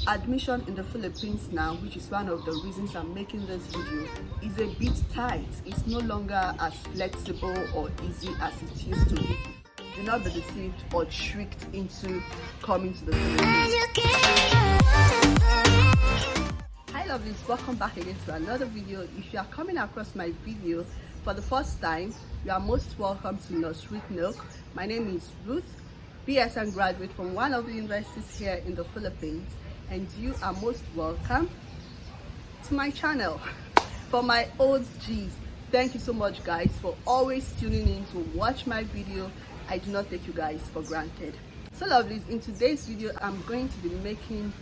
Admission in the Philippines now, which is one of the reasons I'm making this video, is a bit tight. It's no longer as flexible or easy as it used to be. Do not be deceived or tricked into coming to the Philippines. Hi lovelies, welcome back again to another video. If you are coming across my video for the first time, you are most welcome to Nursery Milk. My name is Ruth, BSN graduate from one of the universities here in the Philippines, and you are most welcome to my channel. For my old G's, thank you so much guys for always tuning in to watch my video. I do not take you guys for granted. So lovelies, in today's video I'm going to be making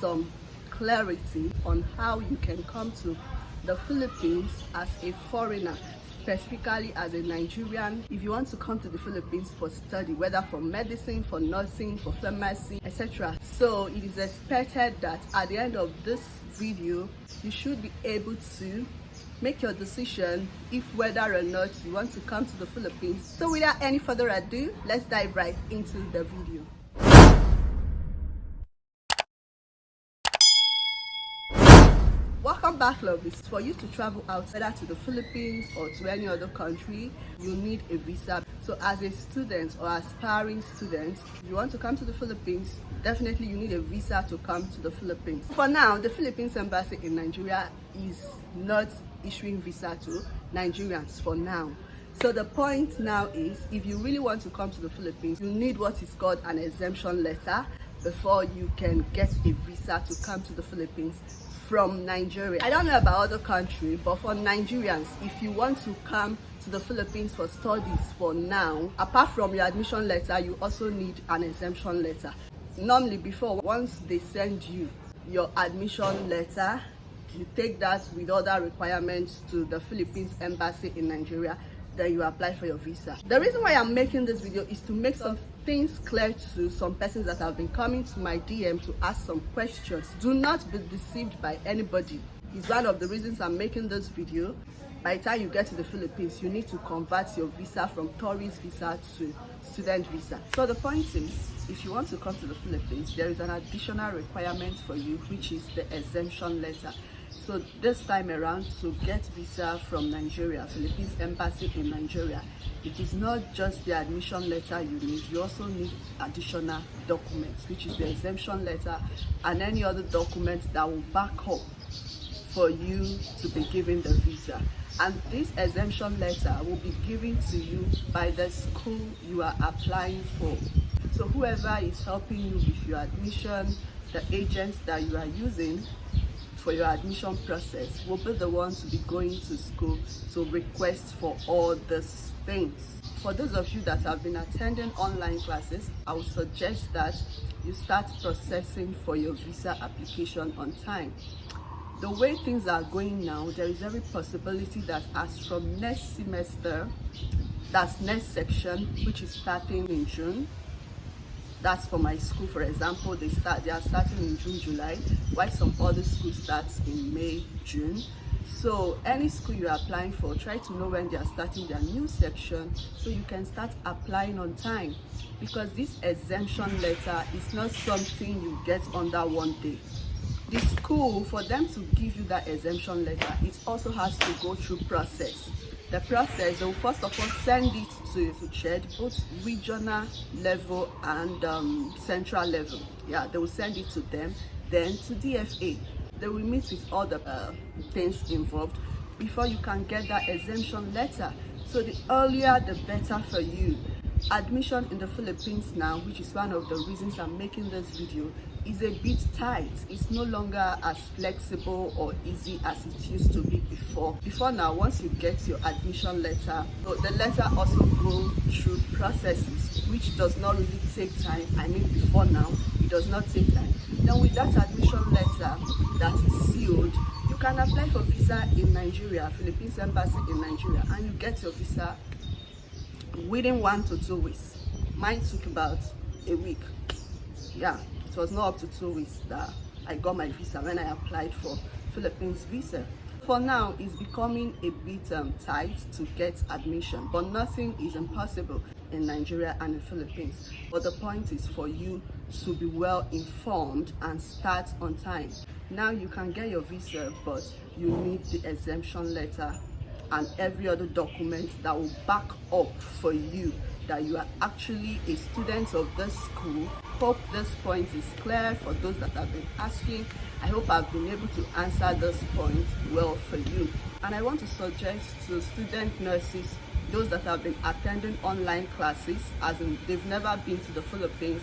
some clarity on how you can come to the Philippines as a foreigner, specifically as a Nigerian. If you want to come to the Philippines for study, whether for medicine, for nursing, for pharmacy, etc. So it is expected that at the end of this video you should be able to make your decision if whether or not you want to come to the Philippines. So without any further ado, let's dive right into the video. Welcome back lovelies. For you to travel outside to the Philippines or to any other country, you need a visa. So as a student or aspiring student, if you want to come to the Philippines, definitely you need a visa to come to the Philippines. For now, the Philippines embassy in Nigeria is not issuing visa to Nigerians for now. So the point now is, if you really want to come to the Philippines, you need what is called an exemption letter before you can get a visa to come to the Philippines from Nigeria. I don't know about other countries, but for Nigerians, if you want to come to the Philippines for studies for now, apart from your admission letter, you also need an exemption letter. Normally before, once they send you your admission letter, you take that with other requirements to the Philippines embassy in Nigeria, then you apply for your visa. The reason why I'm making this video is to make some things clear to some persons that have been coming to my DM to ask some questions. Do not be deceived by anybody. It's one of the reasons I'm making this video. By the time you get to the Philippines, you need to convert your visa from tourist visa to student visa. So the point is, if you want to come to the Philippines, there is an additional requirement for you, which is the exemption letter. So this time around, to get visa from Nigeria, Philippines embassy in Nigeria, it is not just the admission letter you need, you also need additional documents, which is the exemption letter and any other documents that will back up for you to be given the visa. And this exemption letter will be given to you by the school you are applying for. So whoever is helping you with your admission, the agents that you are using for your admission process will be the ones to be going to school to request for all these things. For those of you that have been attending online classes, I would suggest that you start processing for your visa application on time. The way things are going now, there is every possibility that as from next semester, that's next section, which is starting in June, that's for my school, for example, they are starting in June, July, while some other schools start in May, June. So any school you're applying for, try to know when they are starting their new section so you can start applying on time, because this exemption letter is not something you get under one day. The school, for them to give you that exemption letter, it also has to go through process. The process, they will first of all send it to CHED, both regional level and central level. Yeah, they will send it to them, then to DFA. They will meet with all the things involved before you can get that exemption letter. So the earlier the better for you. Admission in the Philippines now, which is one of the reasons I'm making this video, is a bit tight. It's no longer as flexible or easy as it used to be before. Before now, once you get your admission letter, the letter also goes through processes, which does not really take time. I mean, before now, it does not take time. Then with that admission letter that is sealed, you can apply for visa in Nigeria, Philippines embassy in Nigeria, and you get your visa within 1 to 2 weeks. Mine took about a week. Yeah, it was not up to 2 weeks that I got my visa when I applied for Philippines visa. For now, it's becoming a bit tight to get admission, but nothing is impossible in Nigeria and the Philippines. But the point is for you to be well informed and start on time. Now you can get your visa, but you need the exemption letter and every other document that will back up for you that you are actually a student of this school. Hope this point is clear for those that have been asking. I hope I've been able to answer this point well for you. And I want to suggest to student nurses, those that have been attending online classes, as in they've never been to the Philippines,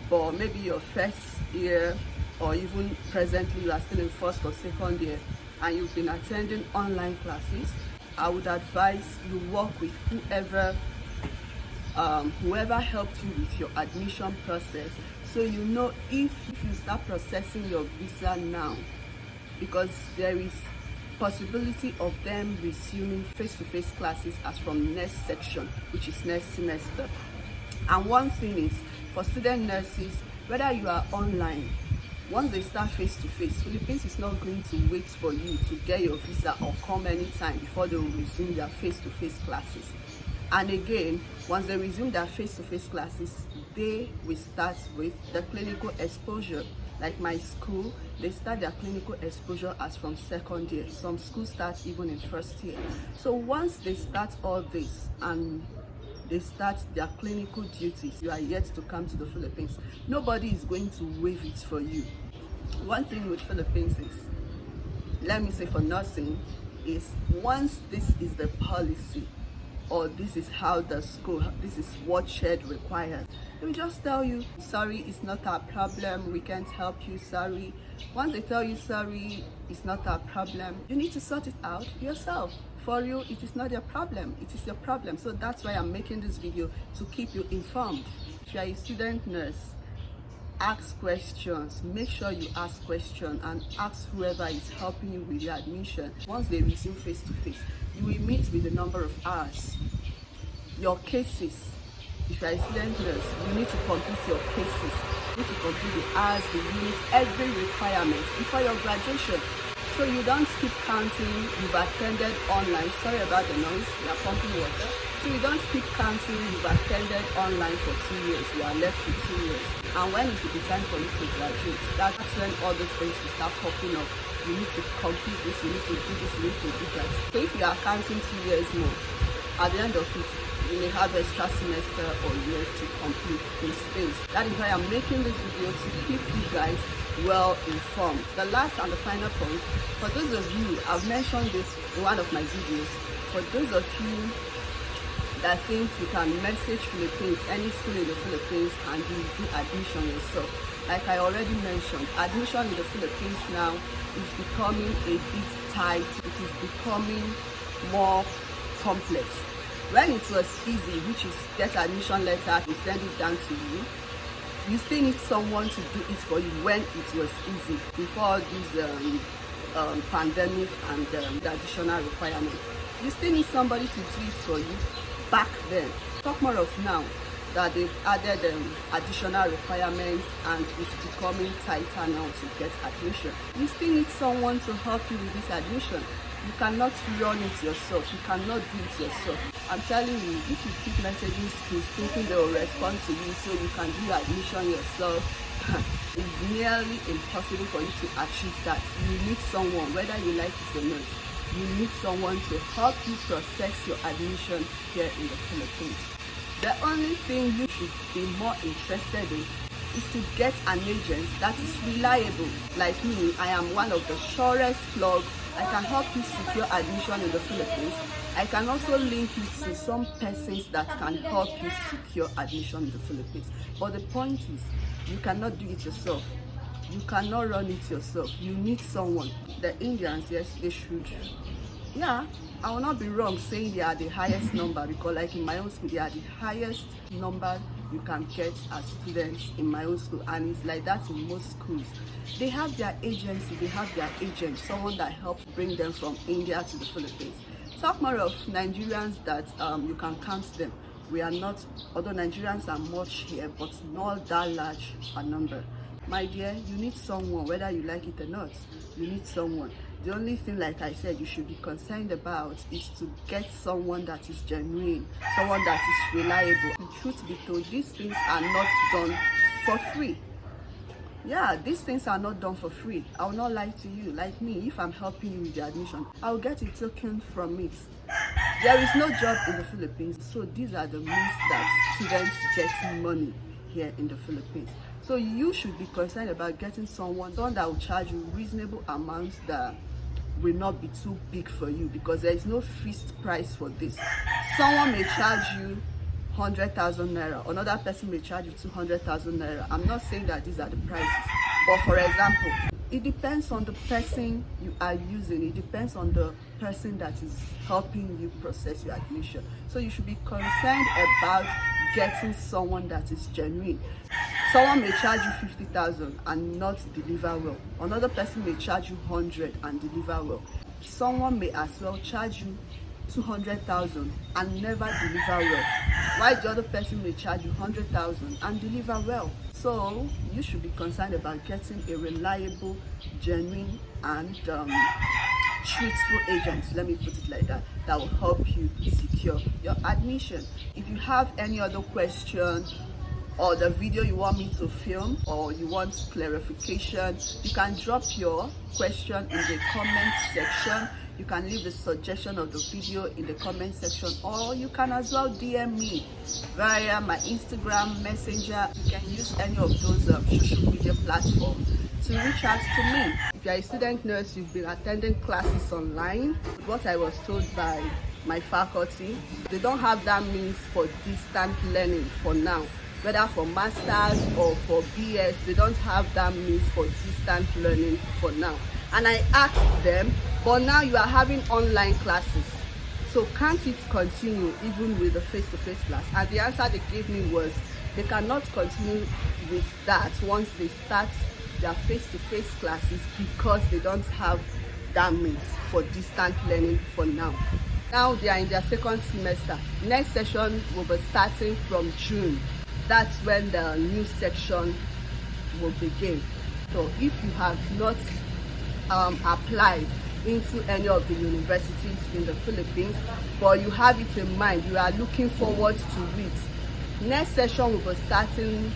but maybe your first year or even presently you are still in first or second year and you've been attending online classes, I would advise you work with whoever helped you with your admission process, so you know if you start processing your visa now, because there is possibility of them resuming face-to-face classes as from next section, which is next semester. And one thing is, for student nurses, whether you are online, once they start face-to-face, Philippines is not going to wait for you to get your visa or come anytime before they will resume their face-to-face classes. And again, once they resume their face-to-face classes, they will start with the clinical exposure. Like my school, they start their clinical exposure as from second year. Some schools start even in first year. So once they start all this and they start their clinical duties, you are yet to come to the Philippines, nobody is going to waive it for you. One thing with Philippines is, let me say for nursing, is once this is the policy, or this is how the school, this is what SHED requires, they will just tell you, sorry, it's not our problem, we can't help you, sorry. Once they tell you, sorry, it's not our problem, you need to sort it out yourself. For you, it is not your problem, it is your problem. So that's why I'm making this video, to keep you informed. If you are a student nurse, ask questions. Make sure you ask questions and ask whoever is helping you with your admission. Once they resume face-to-face, you will meet with the number of hours. Your cases, if you are a student nurse, you need to complete your cases. You need to complete the hours, the units, every requirement before your graduation. So you don't keep counting, you've attended online, sorry about the noise, we are pumping water. So you don't keep counting, you've attended online for 2 years, you are left with 2 years. And when it will be time for you to graduate, that's when all those things will start popping up. You need to complete this, you need to do this, you need to do that. So if you are counting 2 years more, at the end of it, you may have extra semester or year to complete these things. That is why I'm making this video, to keep you guys well informed. The last and the final point, for those of you, I've mentioned this in one of my videos, for those of you that think you can message Philippines, any school in the Philippines, and you do admission yourself. Like I already mentioned, admission in the Philippines now is becoming a bit tight, it is becoming more complex. When it was easy, which is get admission letter, we send it down to you, you still need someone to do it for you when it was easy, before this pandemic and the additional requirements. You still need somebody to do it for you back then. Talk more of now that they've added additional requirements and it's becoming tighter now to get admission. You still need someone to help you with this admission. You cannot run it yourself, you cannot do it yourself. I'm telling you, if you keep messaging schools thinking they will respond to you so you can do your admission yourself, it's nearly impossible for you to achieve that. You need someone, whether you like it or not, you need someone to help you process your admission here in the Philippines. The only thing you should be more interested in is to get an agent that is reliable. Like me, I am one of the surest plug. I can help you secure admission in the Philippines. I can also link you to some persons that can help you secure admission in the Philippines. But the point is, you cannot do it yourself. You cannot run it yourself. You need someone. The Indians, yes, they should. Yeah, I will not be wrong saying they are the highest number, because like in my own school, they are the highest number you can get as students in my own school, and it's like that in most schools. They have their agency, they have their agent, someone that helps bring them from India to the Philippines. Talk more of Nigerians that you can count them. We are not, although Nigerians are much here, but not that large a number. My dear, you need someone, whether you like it or not, you need someone. The only thing, like I said, you should be concerned about is to get someone that is genuine, someone that is reliable. The truth be told, these things are not done for free. Yeah, these things are not done for free. I will not lie to you. Like me, if I'm helping you with the admission, I'll get a token from it. There is no job in the Philippines, so these are the means that students get money here in the Philippines. So you should be concerned about getting someone that will charge you reasonable amounts that will not be too big for you, because there is no fixed price for this. Someone may charge you 100,000 naira, another person may charge you 200,000 naira. I'm not saying that these are the prices, but for example, it depends on the person you are using. It depends on the person that is helping you process your admission. So you should be concerned about getting someone that is genuine. Someone may charge you 50,000 and not deliver well. Another person may charge you 100 and deliver well. Someone may as well charge you 200,000 and never deliver well, while the other person may charge you 100,000 and deliver well. So you should be concerned about getting a reliable, genuine, and truthful agent, let me put it like that will help you secure your admission. If you have any other question, or the video you want me to film, or you want clarification, you can drop your question in the comment section. You can leave the suggestion of the video in the comment section, or you can as well DM me via my Instagram messenger. You can use any of those social media platforms to reach out to me. If you're a student nurse, you've been attending classes online, what I was told by my faculty, they don't have that means for distant learning for now. Whether for masters or for BS, they don't have that means for distant learning for now. And I asked them, but now you are having online classes, so can't it continue even with the face-to-face class? And the answer they gave me was they cannot continue with that once they start their face-to-face classes, because they don't have that means for distant learning for now. Now they are in their second semester. Next session will be starting from June. That's when the new section will begin. So if you have not applied into any of the universities in the Philippines, but you have it in mind, you are looking forward to it, next session will be starting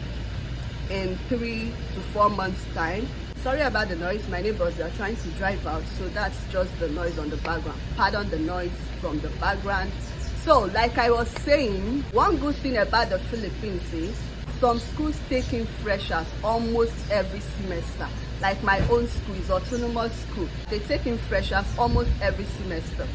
in 3 to 4 months time. Sorry about the noise, my neighbors are trying to drive out, so that's just the noise on the background. Pardon the noise from the background. So like I was saying, one good thing about the Philippines is some schools take in freshers almost every semester. Like my own school is autonomous school. They take in freshers almost every semester,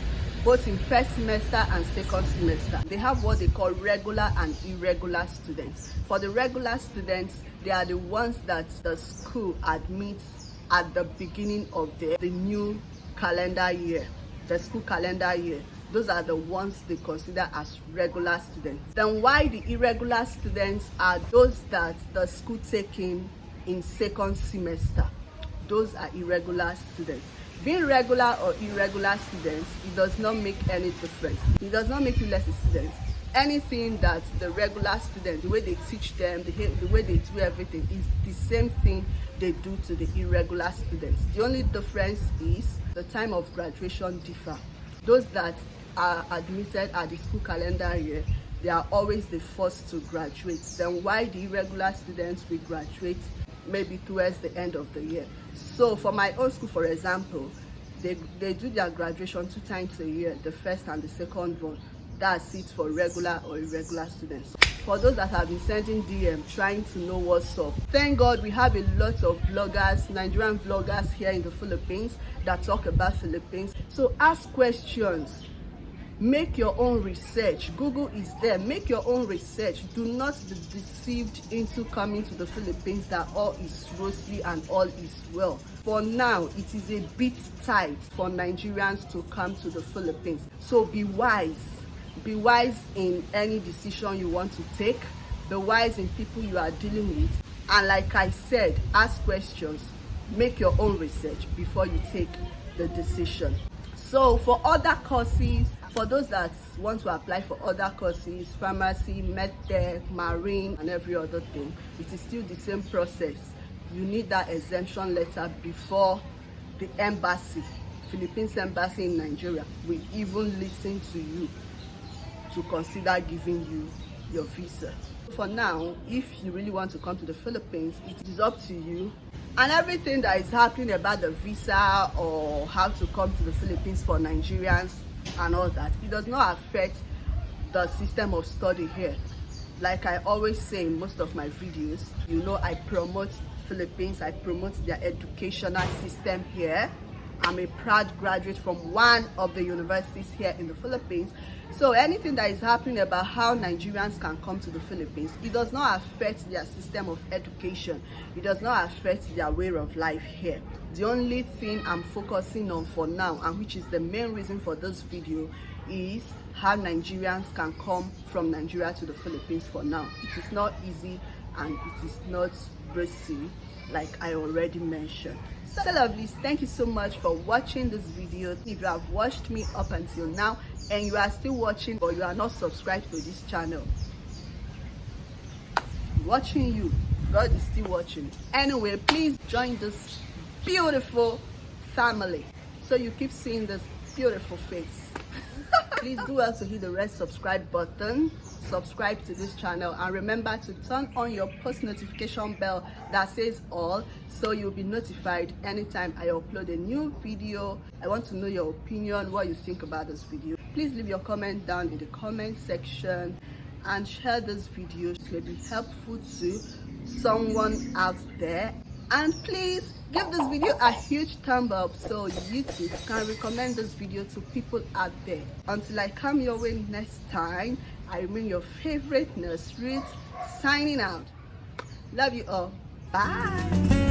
both in first semester and second semester. They have what they call regular and irregular students. For the regular students, they are the ones that the school admits at the beginning of the new calendar year, the school calendar year. Those are the ones they consider as regular students. Then why the irregular students are those that the school take in second semester. Those are irregular students. Being regular or irregular students, it does not make any difference. It does not make you less a student. Anything that the regular students, the way they teach them, the way they do everything, is the same thing they do to the irregular students. The only difference is the time of graduation differ. Those that are admitted at the school calendar year, they are always the first to graduate. Then why the irregular students will graduate maybe towards the end of the year. So for my own school, for example, they do their graduation 2 times a year, the first and the second one. That's it for regular or irregular students. For those that have been sending DM trying to know what's up, thank God we have a lot of vloggers, Nigerian vloggers here in the Philippines that talk about Philippines. So ask questions. Make your own research. Google is there. Make your own research. Do not be deceived into coming to the Philippines that all is rosy and all is well. For now, it is a bit tight for Nigerians to come to the Philippines. So be wise. Be wise in any decision you want to take. Be wise in people you are dealing with. And like I said, ask questions. Make your own research before you take the decision. So for other courses, for those that want to apply for other courses, pharmacy, medtech, marine, and every other thing, it is still the same process. You need that exemption letter before the embassy Philippines embassy in Nigeria will even listen to you to consider giving you your visa. For now, if you really want to come to the Philippines, it is up to you. And everything that is happening about the visa or how to come to the Philippines for Nigerians and all that, it does not affect the system of study here. Like I always say in most of my videos, you know, I promote Philippines, I promote their educational system here. I'm a proud graduate from one of the universities here in the Philippines. So anything that is happening about how Nigerians can come to the Philippines, it does not affect their system of education. It does not affect their way of life here. The only thing I'm focusing on for now, and which is the main reason for this video, is how Nigerians can come from Nigeria to the Philippines for now. It is not easy and it is not breezy, like I already mentioned. So lovelies, thank you so much for watching this video. If you have watched me up until now and you are still watching or you are not subscribed to this channel, watching you, God is still watching. Anyway, please join this beautiful family so you keep seeing this beautiful face. Please do also hit the red subscribe button, subscribe to this channel, and remember to turn on your post notification bell that says all, so you'll be notified anytime I upload a new video. I want to know your opinion, what you think about this video. Please leave your comment down in the comment section and share this video. It may be helpful to someone out there. And please give this video a huge thumb up so YouTube can recommend this video to people out there. Until I come your way next time, I remain your favorite nurse, Ruth, signing out. Love you all. Bye.